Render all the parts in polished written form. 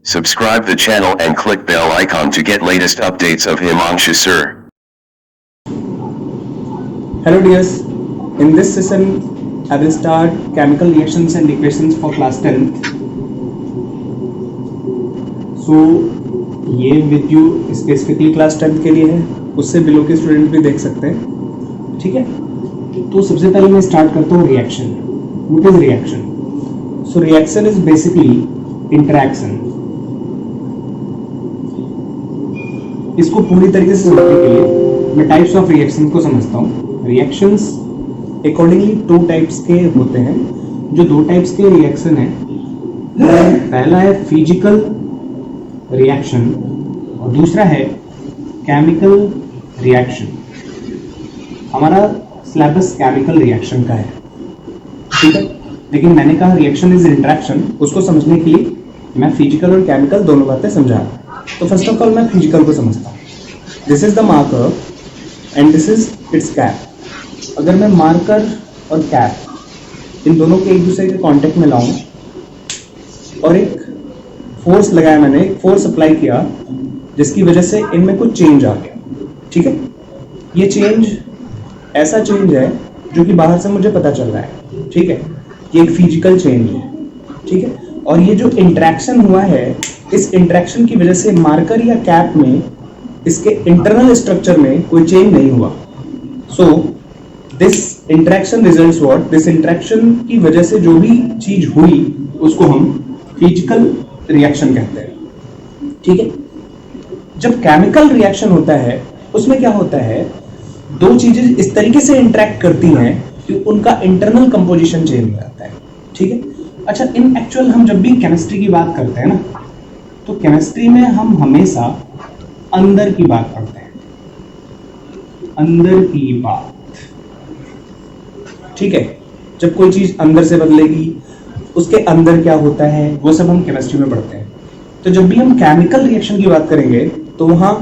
Subscribe the channel and click bell icon to get latest updates of Himanshu sir. Hello dears, in this session I will start chemical reactions and equations for class 10th. So ये video specifically class 10th के लिए है, उससे below के student भी देख सकते हैं, ठीक है। तो सबसे पहले मैं स्टार्ट करता हूँ reaction. What is reaction? So reaction is basically interaction. इसको पूरी तरीके से समझने के लिए मैं टाइप्स ऑफ रिएक्शन को समझता हूँ। रिएक्शंस अकॉर्डिंगली दो टाइप्स के होते हैं। जो दो टाइप्स के रिएक्शन है, पहला है फिजिकल रिएक्शन और दूसरा है केमिकल रिएक्शन। हमारा सिलेबस केमिकल रिएक्शन का है, ठीक है। लेकिन मैंने कहा रिएक्शन इज इंटरैक्शन, उसको समझने के लिए मैं फिजिकल और केमिकल दोनों बातें समझा। तो फर्स्ट ऑफ ऑल मैं फिजिकल को समझता हूँ। This is the marker and this is it's cap. अगर मैं मार्कर और कैप इन दोनों के एक दूसरे के कांटेक्ट में लाऊं और एक फोर्स लगाया, मैंने एक फोर्स अप्लाई किया जिसकी वजह से इनमें कुछ चेंज आ गया, ठीक है। ये चेंज ऐसा चेंज है जो कि बाहर से मुझे पता चल रहा है, ठीक है। ये एक फिजिकल चेंज है, ठीक है। और ये जो इंटरेक्शन हुआ है, इस इंटरेक्शन की वजह से मार्कर या कैप में इसके इंटरनल स्ट्रक्चर में कोई चेंज नहीं हुआ। So this interaction results what? This interaction की वजह से जो भी चीज हुई उसको हम फिजिकल रिएक्शन कहते हैं, ठीक है। जब केमिकल रिएक्शन होता है उसमें क्या होता है, दो चीजें इस तरीके से इंटरेक्ट करती हैं कि उनका इंटरनल कंपोजिशन चेंज हो जाता है, ठीक है। अच्छा, इन एक्चुअल हम जब भी केमिस्ट्री की बात करते हैं ना, तो केमिस्ट्री में हम हमेशा अंदर की बात करते हैं, अंदर की बात, ठीक है। जब कोई चीज अंदर से बदलेगी, उसके अंदर क्या होता है, वो सब हम केमिस्ट्री में पढ़ते हैं। तो जब भी हम केमिकल रिएक्शन की बात करेंगे तो वहां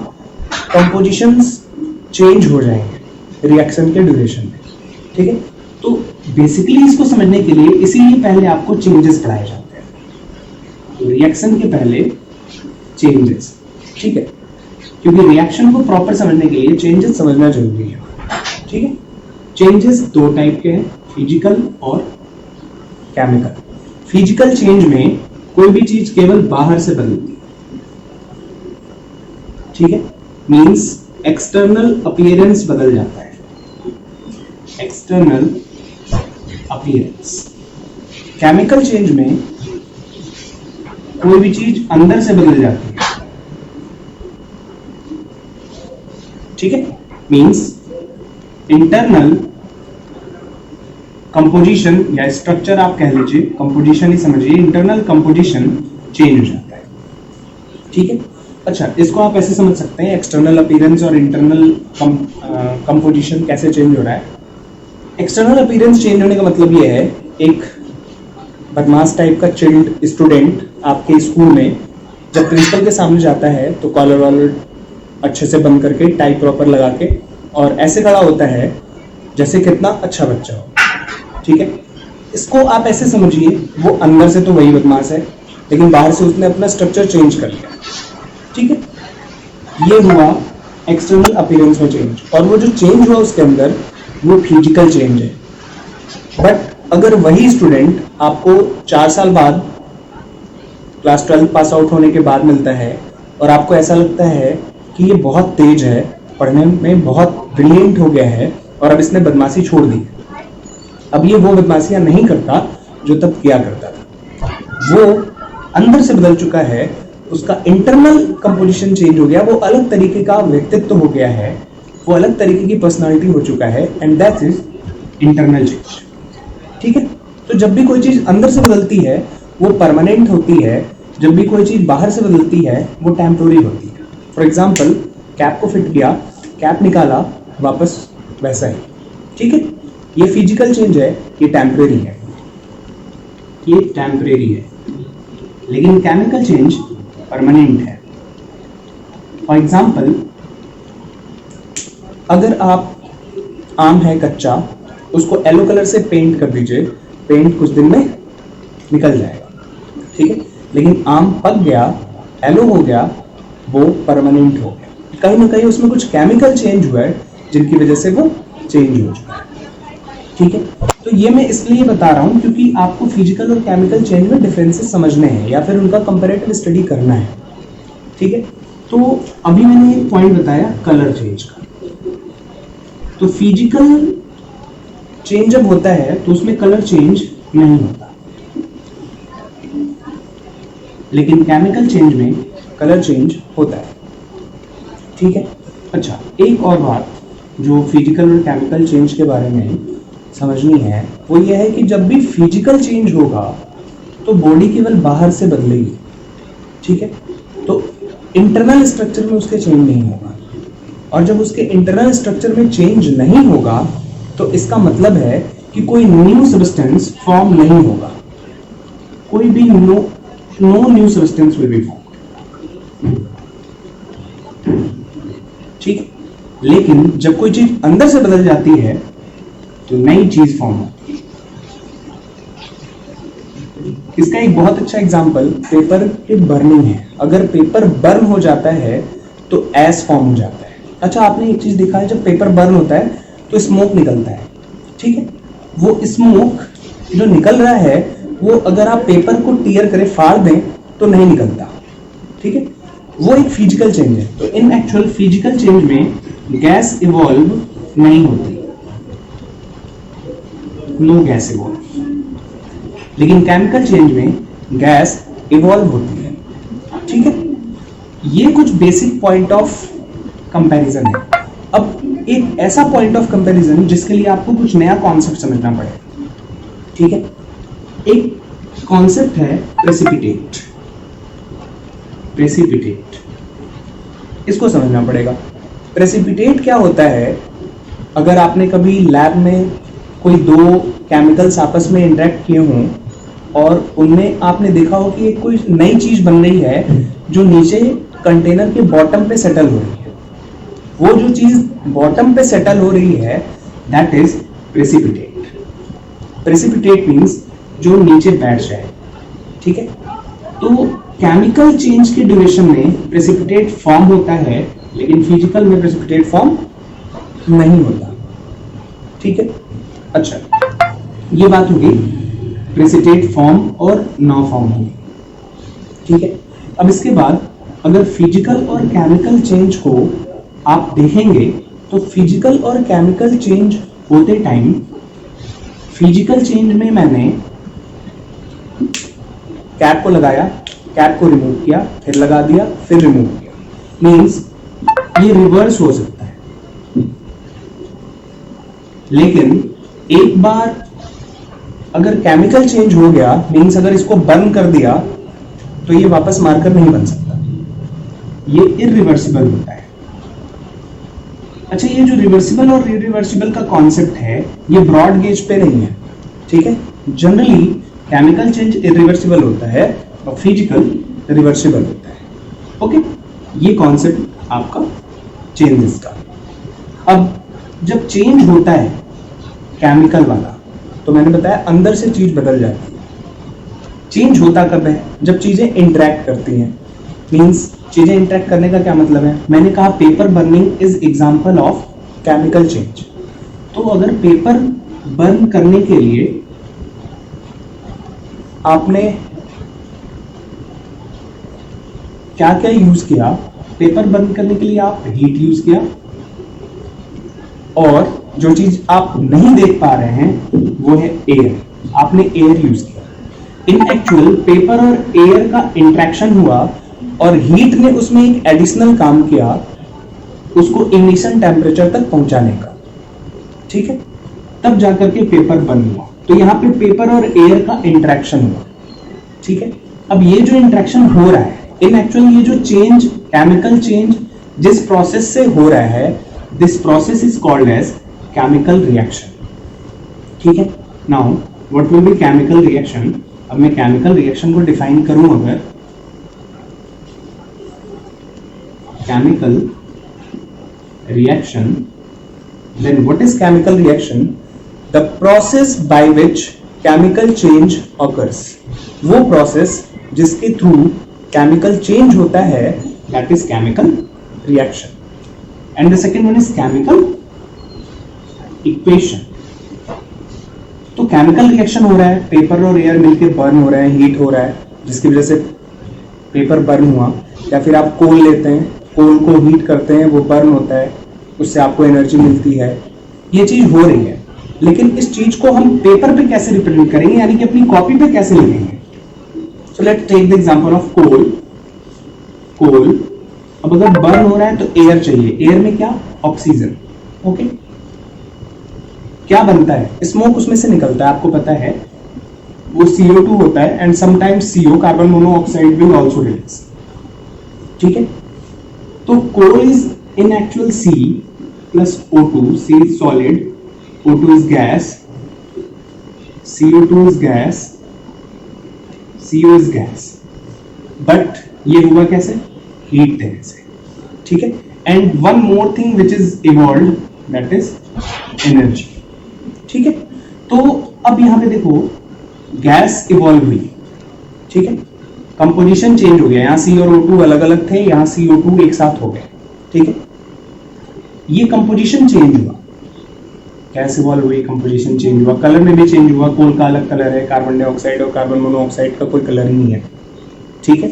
कंपोजिशंस चेंज हो जाएंगे रिएक्शन के ड्यूरेशन में, ठीक है। तो बेसिकली इसको समझने के लिए इसीलिए पहले आपको चेंजेस पढ़ाए जाते हैं, रिएक्शन के पहले चेंजेस, ठीक है। क्योंकि रिएक्शन को प्रॉपर समझने के लिए चेंजेस समझना जरूरी है, ठीक है। चेंजेस दो टाइप के हैं, फिजिकल और केमिकल। फिजिकल चेंज में कोई भी चीज केवल बाहर से बदलती है, ठीक है। मींस एक्सटर्नल अपीयरेंस बदल जाता है, एक्सटर्नल अपीयरेंस। केमिकल चेंज में कोई भी चीज अंदर से बदल जाती है, ठीक है। मींस इंटरनल कंपोजिशन या स्ट्रक्चर आप कह लीजिए, कंपोजिशन ही समझिए, इंटरनल कंपोजिशन चेंज हो जाता है, ठीक है। अच्छा, इसको आप ऐसे समझ सकते हैं, एक्सटर्नल अपीयरेंस और इंटरनल कंपोजिशन कैसे चेंज हो रहा है। एक्सटर्नल अपीयरेंस चेंज होने का मतलब ये है, एक बदमाश टाइप का चिल्ड स्टूडेंट आपके स्कूल में जब प्रिंसिपल के सामने जाता है तो कॉलर वॉलर अच्छे से बंद करके, टाई प्रॉपर लगा के, और ऐसे खड़ा होता है जैसे कितना अच्छा बच्चा हो, ठीक है। इसको आप ऐसे समझिए, वो अंदर से तो वही बदमाश है लेकिन बाहर से उसने अपना स्ट्रक्चर चेंज कर लिया, ठीक है। ये हुआ एक्सटर्नल अपीयरेंस में चेंज, और वो जो चेंज हुआ उसके अंदर वो फिजिकल चेंज है। बट अगर वही स्टूडेंट आपको 4 साल बाद क्लास 12 पास आउट होने के बाद मिलता है और आपको ऐसा लगता है कि ये बहुत तेज है, पढ़ने में बहुत ब्रिलियंट हो गया है और अब इसने बदमाशी छोड़ दी, अब ये वो बदमाशियां नहीं करता जो तब किया करता था, वो अंदर से बदल चुका है, उसका इंटरनल कंपोजिशन चेंज हो गया, वो अलग तरीके का व्यक्तित्व हो गया है, वो अलग तरीके की पर्सनालिटी हो चुका है, and that is internal change, ठीक है। तो जब भी कोई चीज अंदर से बदलती है वो परमानेंट होती है, जब भी कोई चीज बाहर से बदलती है वो टेम्पोररी होती है। फॉर एग्जाम्पल, कैप को फिट किया, कैप निकाला, वापस वैसा ही, ठीक है। ये फिजिकल चेंज है, ये टेम्परेरी है, ये टेम्परेरी है। लेकिन केमिकल चेंज परमानेंट है। फॉर एग्जाम्पल, अगर आप आम है कच्चा, उसको येलो कलर से पेंट कर दीजिए, पेंट कुछ दिन में निकल जाएगा, ठीक है। लेकिन आम पक गया एलो हो गया वो परमानेंट हो गया। कहीं ना कहीं उसमें कुछ केमिकल चेंज हुआ है जिनकी वजह से वो चेंज हो चुका है। ठीक है, तो ये मैं इसलिए बता रहा हूं क्योंकि आपको फिजिकल और केमिकल चेंज में डिफरेंसेस समझने हैं या फिर उनका कंपैरेटिव स्टडी करना है। ठीक है, तो अभी मैंने एक पॉइंट बताया कलर चेंज का। तो फिजिकल चेंज जब होता है तो उसमें कलर चेंज नहीं होता, लेकिन केमिकल चेंज में कलर चेंज होता है। ठीक है, अच्छा एक और बात जो फिजिकल और केमिकल चेंज के बारे में समझनी है वो ये है कि जब भी फिजिकल चेंज होगा तो बॉडी केवल बाहर से बदलेगी। ठीक है, तो इंटरनल स्ट्रक्चर में उसके चेंज नहीं होगा, और जब उसके इंटरनल स्ट्रक्चर में चेंज नहीं होगा तो इसका मतलब है कि कोई न्यू सब्सटेंस फॉर्म नहीं होगा, कोई भी no new substance will be form. ठीक है, लेकिन जब कोई चीज अंदर से बदल जाती है तो नई चीज फॉर्म होती है। इसका एक बहुत अच्छा एग्जांपल पेपर की बर्निंग है। अगर पेपर बर्न हो जाता है तो एश फॉर्म हो जाता है। अच्छा आपने एक चीज देखा है, जब पेपर बर्न होता है तो स्मोक निकलता है। ठीक है, वो स्मोक जो निकल रहा है वो अगर आप पेपर को टीयर करें, फाड़ दें तो नहीं निकलता। ठीक है, वो एक फिजिकल चेंज है। तो इन एक्चुअल फिजिकल चेंज में गैस इवॉल्व नहीं होती, नो गैस इवॉल्व, लेकिन केमिकल चेंज में गैस इवॉल्व होती है। ठीक है, ये कुछ बेसिक पॉइंट ऑफ कंपैरिजन है। अब एक ऐसा पॉइंट ऑफ कंपैरिजन जिसके लिए आपको कुछ नया कॉन्सेप्ट समझना पड़ेगा। ठीक है, एक कॉन्सेप्ट है प्रेसिपिटेट। प्रेसिपिटेट इसको समझना पड़ेगा। प्रेसिपिटेट क्या होता है? अगर आपने कभी लैब में कोई दो केमिकल्स आपस में इंटरेक्ट किए हों और उनमें आपने देखा हो कि एक कोई नई चीज बन रही है जो नीचे कंटेनर के बॉटम पे सेटल हो रही है, वो जो चीज बॉटम पे सेटल हो रही है that is precipitate. Precipitate means जो नीचे बैठ जाए। ठीक है, तो केमिकल चेंज के ड्यूरेशन में प्रेसिपिटेट फॉर्म होता है, लेकिन फिजिकल में प्रेसिपिटेट फॉर्म नहीं होता। ठीक है, अच्छा ये बात होगी प्रेसिपिटेट फॉर्म और ना फॉर्म होगी। ठीक है, अब इसके बाद अगर फिजिकल और केमिकल चेंज को आप देखेंगे तो फिजिकल और केमिकल चेंज होते टाइम फिजिकल चेंज में मैंने कैप को लगाया, कैप को रिमूव किया, फिर लगा दिया, फिर रिमूव किया, मींस ये रिवर्स हो सकता है। लेकिन एक बार अगर केमिकल चेंज हो गया, मींस अगर इसको बर्न कर दिया तो ये वापस मार्कर नहीं बन सकता, ये इरिवर्सिबल होता है। अच्छा, ये जो रिवर्सिबल और इरिवर्सिबल का कॉन्सेप्ट है ये ब्रॉड गेज पे नहीं है। ठीक है, जनरली केमिकल चेंज इरिवर्सिबल होता है और फिजिकल रिवर्सिबल होता है। ओके, ये कॉन्सेप्ट आपका चेंजेस का। अब जब चेंज होता है केमिकल वाला तो मैंने बताया अंदर से चीज बदल जाती है। चेंज होता कब है? जब चीजें इंटरेक्ट करती हैं। मींस चीजें इंटरेक्ट करने का क्या मतलब है? मैंने कहा paper burning is example of chemical change. तो अगर पेपर बर्न करने के लिए आपने क्या क्या यूज किया? पेपर बर्न करने के लिए आप हीट यूज किया, और जो चीज आप नहीं देख पा रहे हैं वो है एयर, आपने एयर यूज किया। इन एक्चुअल पेपर और एयर का इंटरेक्शन हुआ और हीट ने उसमें एक एडिशनल काम किया उसको इग्निशन टेम्परेचर तक पहुंचाने का। ठीक है, तब जाकर के पेपर बर्न हुआ। तो यहाँ पे पेपर और एयर का इंटरेक्शन हुआ। ठीक है, अब ये जो इंटरेक्शन हो रहा है इन एक्चुअल ये जो चेंज केमिकल चेंज जिस प्रोसेस से हो रहा है this process is called as chemical reaction. ठीक है, now what will be chemical reaction? अब मैं केमिकल रिएक्शन को डिफाइन करूं, अगर chemical reaction, then what is chemical reaction? The process by which chemical change occurs. वो प्रोसेस जिसके through chemical change होता है, that is chemical reaction. And the second one is chemical equation. तो chemical reaction हो रहा है, paper और air मिलके बर्न हो रहा है, हीट हो रहा है, जिसकी वजह से पेपर बर्न हुआ. या फिर आप कोल लेते हैं, कोल को हीट करते हैं, वो बर्न होता है, उससे आपको एनर्जी मिलती है. ये चीज हो रही है, लेकिन इस चीज को हम पेपर पे कैसे रिप्रेजेंट करेंगे, यानी कि अपनी कॉपी पे कैसे लिखेंगे. So let's take the example of coal. Coal अब अगर बर्न हो रहा है तो एयर चाहिए, एयर में क्या, ऑक्सीजन. ओके, क्या बनता है, स्मोक उसमें से निकलता है, आपको पता है वो CO2 होता है, and sometimes CO, carbon monoxide will also release. ठीक है, तो coal is in actual C plus O2. C is solid, O2 is gas, CO2 is gas, CO is gas. But ये हुआ कैसे, हीट देने से. ठीक है, and one more thing which is evolve, that is energy. ठीक है, तो अब यहां पे देखो गैस इवॉल्व हुई. ठीक है, कंपोजिशन चेंज हो गया, यहां C और O2 अलग अलग थे, यहां CO2 एक साथ हो गए. ठीक है, ये कंपोजिशन चेंज हुआ, गैस इवॉल्व हुई, कंपोजिशन चेंज हुआ, कलर में भी चेंज हुआ. कोल का अलग कलर है, कार्बन डाइऑक्साइड और कार्बन मोनोऑक्साइड का कोई कलर ही नहीं है. ठीक है,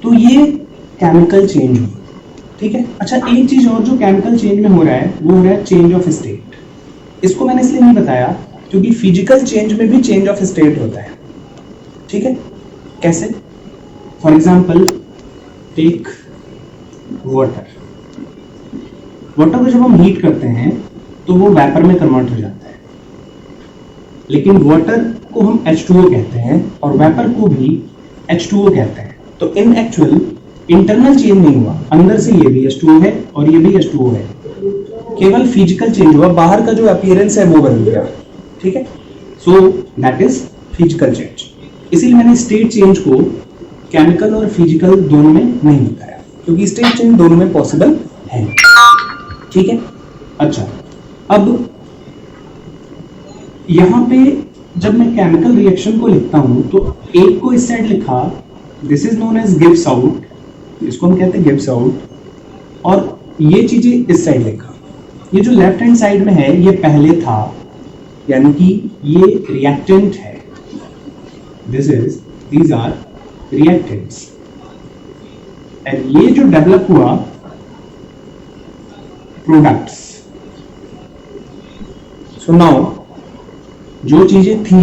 तो ये केमिकल चेंज हुआ. ठीक है, अच्छा एक चीज और जो केमिकल चेंज में हो रहा है, वो हो रहा है चेंज ऑफ स्टेट. इसको मैंने इसलिए नहीं बताया क्योंकि फिजिकल चेंज में भी चेंज ऑफ स्टेट होता है. ठीक है, कैसे, for example take water. Water को जब हम हीट करते हैं तो वो वेपर में कन्वर्ट हो जाता है, लेकिन वाटर को हम H2O कहते हैं और वेपर को भी H2O कहते हैं. तो इन एक्चुअल इंटरनल चेंज नहीं हुआ, अंदर से ये भी H2O है और ये भी H2O है, केवल फिजिकल चेंज हुआ, बाहर का जो अपीयरेंस है वो बदल गया. ठीक है, so that is physical change. इसीलिए मैंने स्टेट चेंज को केमिकल और फिजिकल दोनों में नहीं बताया, क्योंकि स्टेट चेंज दोनों में पॉसिबल है. ठीक है, अच्छा अब यहां पे जब मैं केमिकल रिएक्शन को लिखता हूं तो एक को इस साइड लिखा, this is known as gives out, इसको हम कहते हैं गिब्स आउट, और ये चीजें इस साइड लिखा. ये जो लेफ्ट हैंड साइड में है ये पहले था, यानी कि ये रिएक्टेंट है, these are reactants. एंड ये जो डेवलप हुआ प्रोडक्ट्स. सो नाउ जो चीजें थी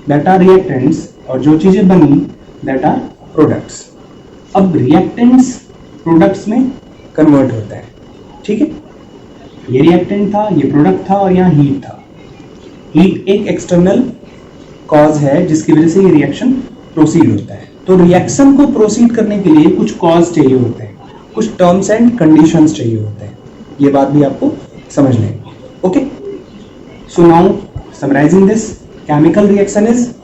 दैट आर रिएक्टेंट्स और जो चीजें बनी दैट आर प्रोडक्ट्स. अब रिएक्टेंट्स प्रोडक्ट्स में कन्वर्ट होता है. ठीक है, ये रिएक्टेंट था, ये प्रोडक्ट था और यहाँ हीट था. हीट एक एक्सटर्नल कॉज है जिसकी वजह से ये रिएक्शन प्रोसीड होता है. तो रिएक्शन को प्रोसीड करने के लिए कुछ कॉज चाहिए होते हैं, कुछ टर्म्स एंड कंडीशंस चाहिए होते हैं. ये बात भी आपको समझ लेंगे. Okay, so now summarising this, chemical reaction is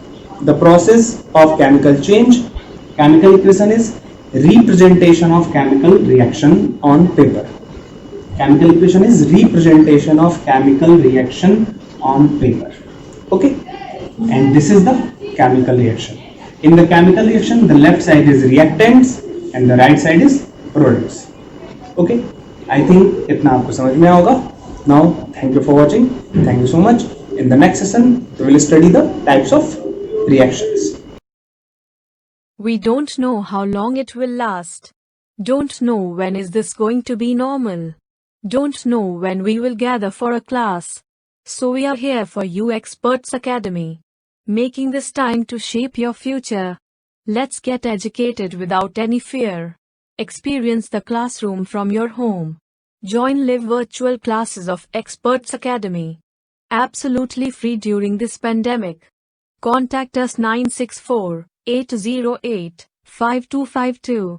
the process of chemical change. Chemical equation is representation of chemical reaction on paper. Chemical equation is representation of chemical reaction on paper. Okay, and this is the chemical reaction. In the chemical reaction, the left side is reactants and the right side is products. Okay, I think इतना आपको समझ में होगा. Now, thank you for watching. Thank you so much. In the next session, we will study the types of reactions. We don't know how long it will last. Don't know when is this going to be normal. Don't know when we will gather for a class. So we are here for you, Experts Academy. Making this time to shape your future. Let's get educated without any fear. Experience the classroom from your home. Join live virtual classes of Experts Academy. Absolutely free during this pandemic. Contact us 964-808-5252.